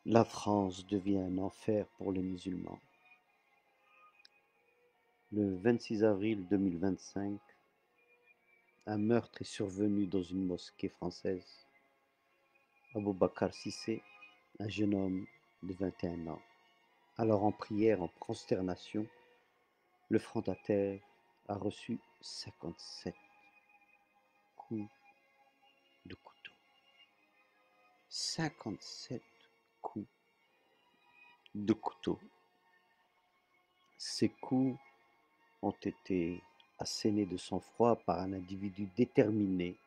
La France devient un enfer pour les musulmans. Le 26 avril 2025, un meurtre est survenu dans une mosquée française. Aboubacar Cissé, un jeune homme de 21 ans. Alors en prière, en consternation, le front-à-terre a reçu 57 coups de couteau. 57 coups de couteau. Ces coups ont été assénés de sang-froid par un individu déterminé,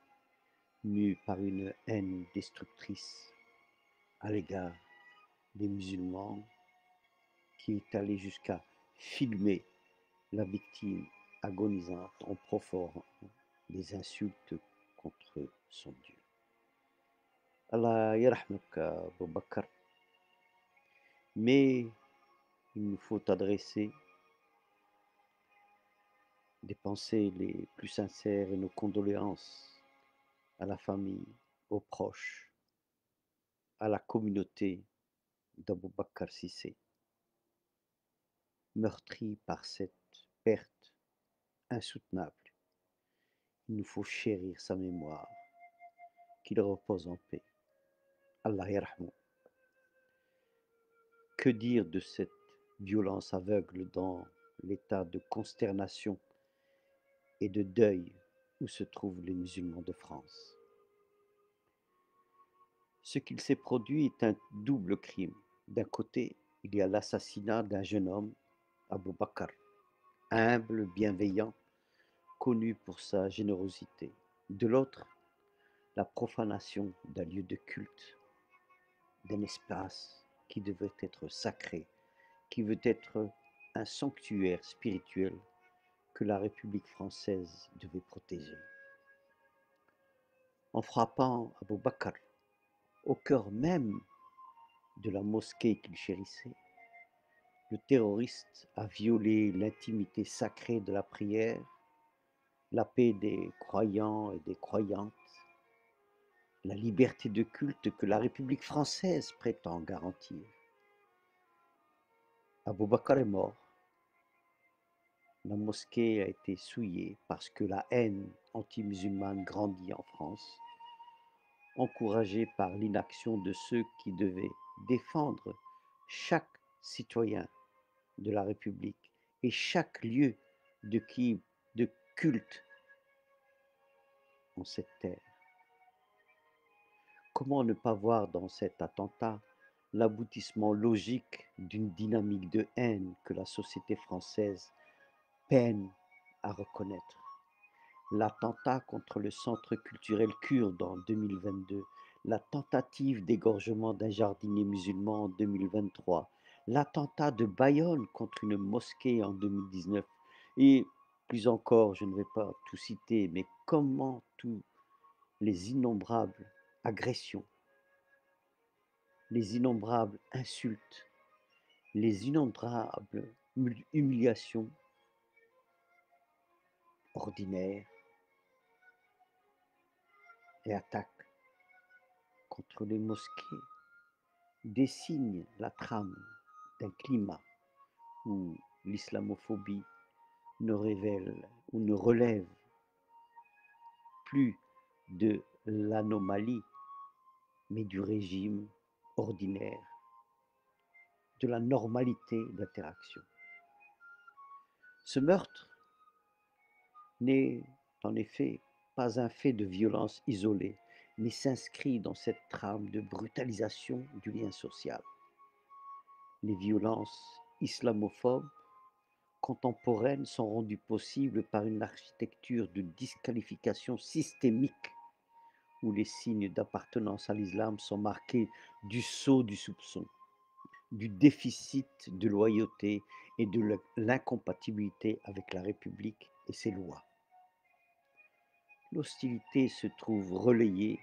mu par une haine destructrice à l'égard des musulmans, qui est allé jusqu'à filmer la victime agonisante en proférant des insultes contre son Dieu. Allah yarhamuk Abu Bakr. Mais il nous faut adresser des pensées les plus sincères et nos condoléances à la famille, aux proches, à la communauté d'Abou Bakr Cissé, meurtri par cette perte insoutenable. Il nous faut chérir sa mémoire, qu'il repose en paix. Allah yarhamou. Que dire de cette violence aveugle dans l'état de consternation et de deuil où se trouvent les musulmans de France? Ce qu'il s'est produit est un double crime. D'un côté, il y a l'assassinat d'un jeune homme, Abou Bakr, humble, bienveillant, connu pour sa générosité. De l'autre, la profanation d'un lieu de culte, d'un espace qui devait être sacré, qui veut être un sanctuaire spirituel que la République française devait protéger. En frappant Abou Bakr au cœur même de la mosquée qu'il chérissait, le terroriste a violé l'intimité sacrée de la prière, la paix des croyants et des croyantes, la liberté de culte que la République française prétend garantir. Abou Bakr est mort. La mosquée a été souillée parce que la haine anti-musulmane grandit en France, encouragée par l'inaction de ceux qui devaient défendre chaque citoyen de la République et chaque lieu de culte en cette terre. Comment ne pas voir dans cet attentat l'aboutissement logique d'une dynamique de haine que la société française peine à reconnaître? L'attentat contre le centre culturel kurde en 2022, la tentative d'égorgement d'un jardinier musulman en 2023, l'attentat de Bayonne contre une mosquée en 2019, et plus encore, je ne vais pas tout citer, mais comment tous les innombrables agressions, les innombrables insultes, les innombrables humiliations ordinaires et attaques contre les mosquées dessinent la trame d'un climat où l'islamophobie ne révèle ou ne relève plus de l'anomalie, mais du régime ordinaire, de la normalité d'interaction. Ce meurtre n'est en effet pas un fait de violence isolée, mais s'inscrit dans cette trame de brutalisation du lien social. Les violences islamophobes contemporaines sont rendues possibles par une architecture de disqualification systémique où les signes d'appartenance à l'islam sont marqués du sceau du soupçon, du déficit de loyauté et de l'incompatibilité avec la République et ses lois. L'hostilité se trouve relayée,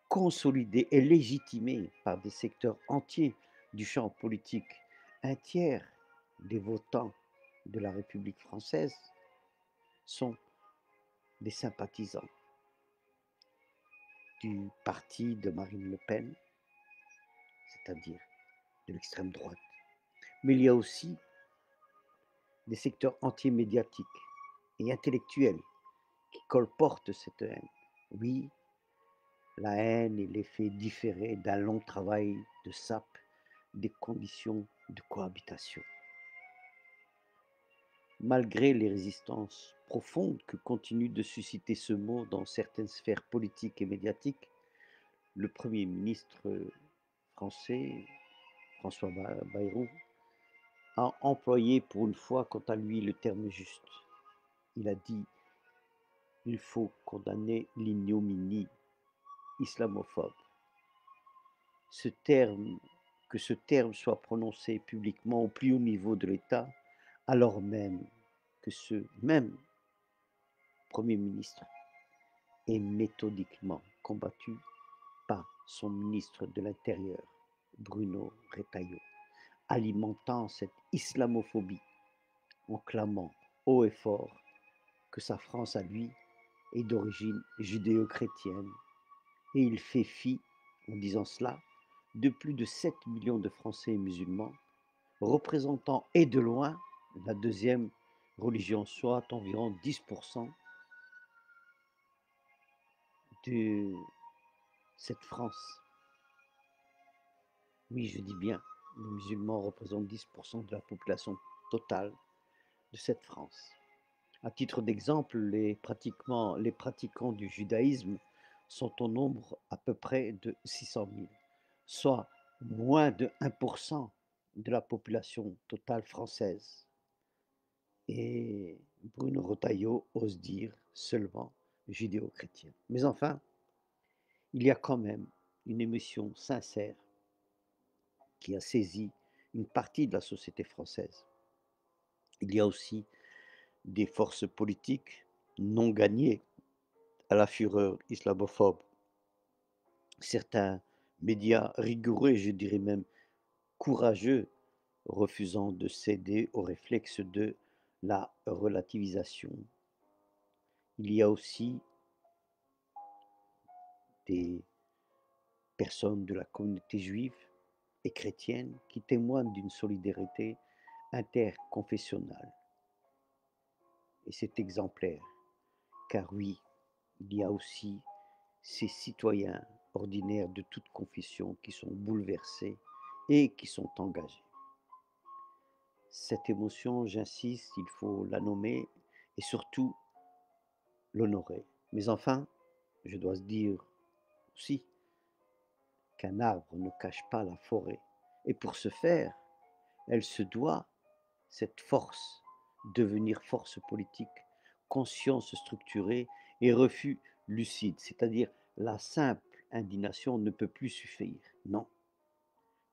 consolidée et légitimée par des secteurs entiers du champ politique. Un tiers des votants de la République française sont des sympathisants du parti de Marine Le Pen, c'est-à-dire de l'extrême droite. Mais il y a aussi des secteurs entiers médiatiques et intellectuels qui colportent cette haine. Oui, la haine est l'effet différé d'un long travail de sape des conditions de cohabitation. Malgré les résistances profondes que continue de susciter ce mot dans certaines sphères politiques et médiatiques, le Premier ministre français, François Bayrou, a employé pour une fois, quant à lui, le terme juste. Il a dit: il faut condamner l'ignominie islamophobe. Que ce terme soit prononcé publiquement au plus haut niveau de l'État, alors même que ce même Premier ministre est méthodiquement combattu par son ministre de l'Intérieur, Bruno Retailleau, alimentant cette islamophobie en clamant haut et fort que sa France à lui est d'origine judéo-chrétienne, et il fait fi, en disant cela, de plus de 7 millions de Français musulmans, représentant et de loin la deuxième religion, soit environ 10% de cette France. Oui, je dis bien, les musulmans représentent 10% de la population totale de cette France. À titre d'exemple, les pratiquants du judaïsme sont au nombre à peu près de 600 000, soit moins de 1% de la population totale française. Et Bruno Retailleau ose dire seulement judéo-chrétien. Mais enfin, il y a quand même une émotion sincère qui a saisi une partie de la société française. Il y a aussi des forces politiques non gagnées à la fureur islamophobe. Certains médias rigoureux, je dirais même courageux, refusant de céder au réflexe de la relativisation. Il y a aussi des personnes de la communauté juive et chrétienne qui témoignent d'une solidarité interconfessionnelle. Et c'est exemplaire, car oui, il y a aussi ces citoyens ordinaires de toute confession qui sont bouleversés et qui sont engagés. Cette émotion, j'insiste, il faut la nommer et surtout l'honorer. Mais enfin, je dois dire aussi qu'un arbre ne cache pas la forêt. Et pour ce faire, elle se doit, cette force, devenir force politique, conscience structurée et refus lucide, c'est-à-dire la simple indignation ne peut plus suffire. Non.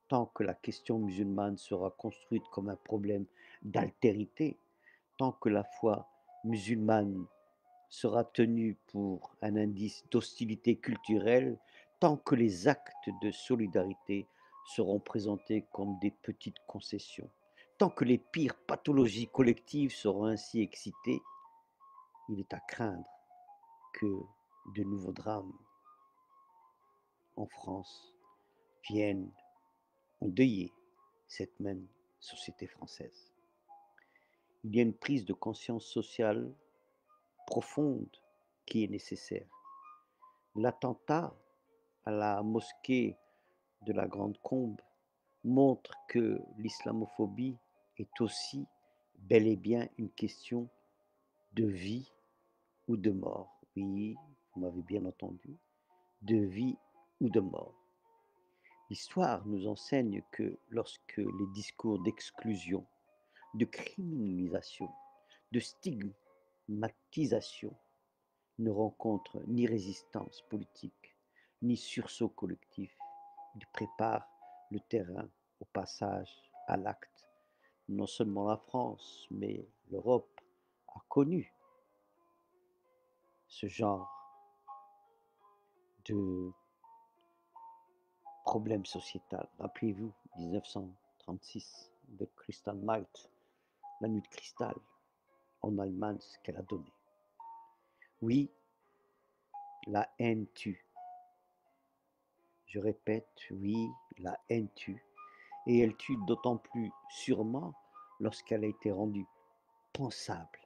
Tant que la question musulmane sera construite comme un problème d'altérité, tant que la foi musulmane sera tenue pour un indice d'hostilité culturelle, tant que les actes de solidarité seront présentés comme des petites concessions, tant que les pires pathologies collectives seront ainsi excitées, il est à craindre que de nouveaux drames en France viennent endeuiller cette même société française. Il y a une prise de conscience sociale profonde qui est nécessaire. L'attentat à la mosquée de la Grande Combe montre que l'islamophobie est aussi bel et bien une question de vie ou de mort. Oui, vous m'avez bien entendu, de vie ou de mort. L'histoire nous enseigne que lorsque les discours d'exclusion, de criminalisation, de stigmatisation ne rencontrent ni résistance politique, ni sursaut collectif, ils préparent le terrain au passage à l'acte. Non seulement la France, mais l'Europe a connu ce genre de problème sociétal. Rappelez-vous, 1936, The Crystal Night, la nuit de cristal, en Allemagne, ce qu'elle a donné. Oui, la haine tue. Je répète, oui, la haine tue. et elle tue d'autant plus sûrement lorsqu'elle a été rendue pensable,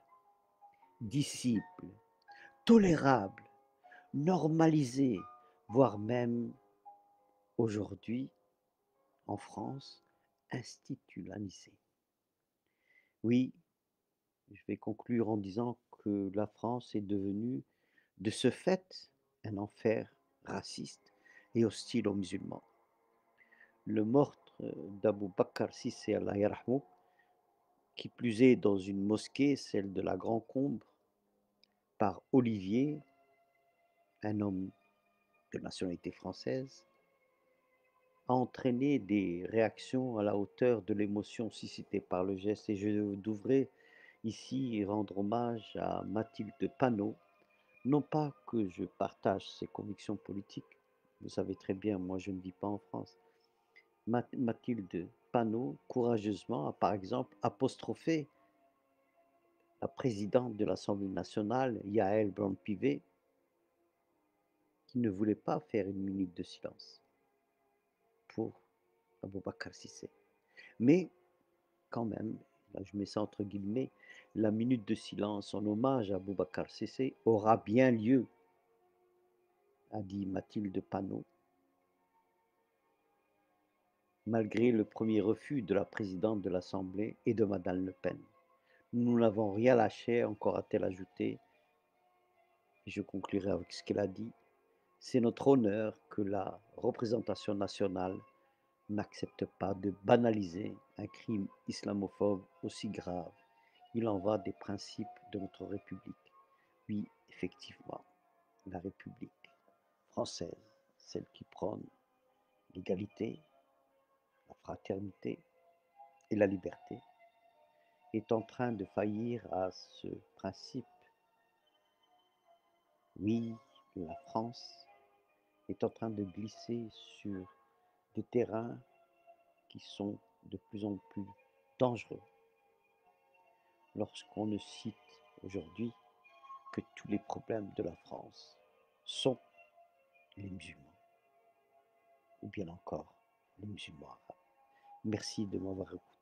disciple, tolérable, normalisée, voire même aujourd'hui en France institutionnalisée. Oui, je vais conclure en disant que la France est devenue de ce fait un enfer raciste et hostile aux musulmans. Le meurtre d'Abou Bakr Sissé, Allah yarhamou, qui plus est dans une mosquée, celle de la Grand Combre, par Olivier, un homme de nationalité française, a entraîné des réactions à la hauteur de l'émotion suscitée par le geste. Et je devrais ici rendre hommage à Mathilde Panot, non pas que je partage ses convictions politiques, vous savez très bien, moi je ne vis pas en France. Mathilde Panot, courageusement, a par exemple apostrophé la présidente de l'Assemblée nationale, Yael Braun-Pivet, qui ne voulait pas faire une minute de silence pour Aboubacar Sissé. Mais quand même, là je mets ça entre guillemets, la minute de silence en hommage à Aboubacar Sissé aura bien lieu, a dit Mathilde Panot, malgré le premier refus de la présidente de l'Assemblée et de Madame Le Pen. Nous n'avons rien lâché, encore a-t-elle ajouté, et je conclurai avec ce qu'elle a dit. C'est notre honneur que la représentation nationale n'accepte pas de banaliser un crime islamophobe aussi grave. Il en va des principes de notre République. Oui, effectivement, la République française, celle qui prône l'égalité, la fraternité et la liberté, est en train de faillir à ce principe. Oui, la France est en train de glisser sur des terrains qui sont de plus en plus dangereux lorsqu'on ne cite aujourd'hui que tous les problèmes de la France sont les musulmans, ou bien encore les musulmans arabes. Merci de m'avoir écouté.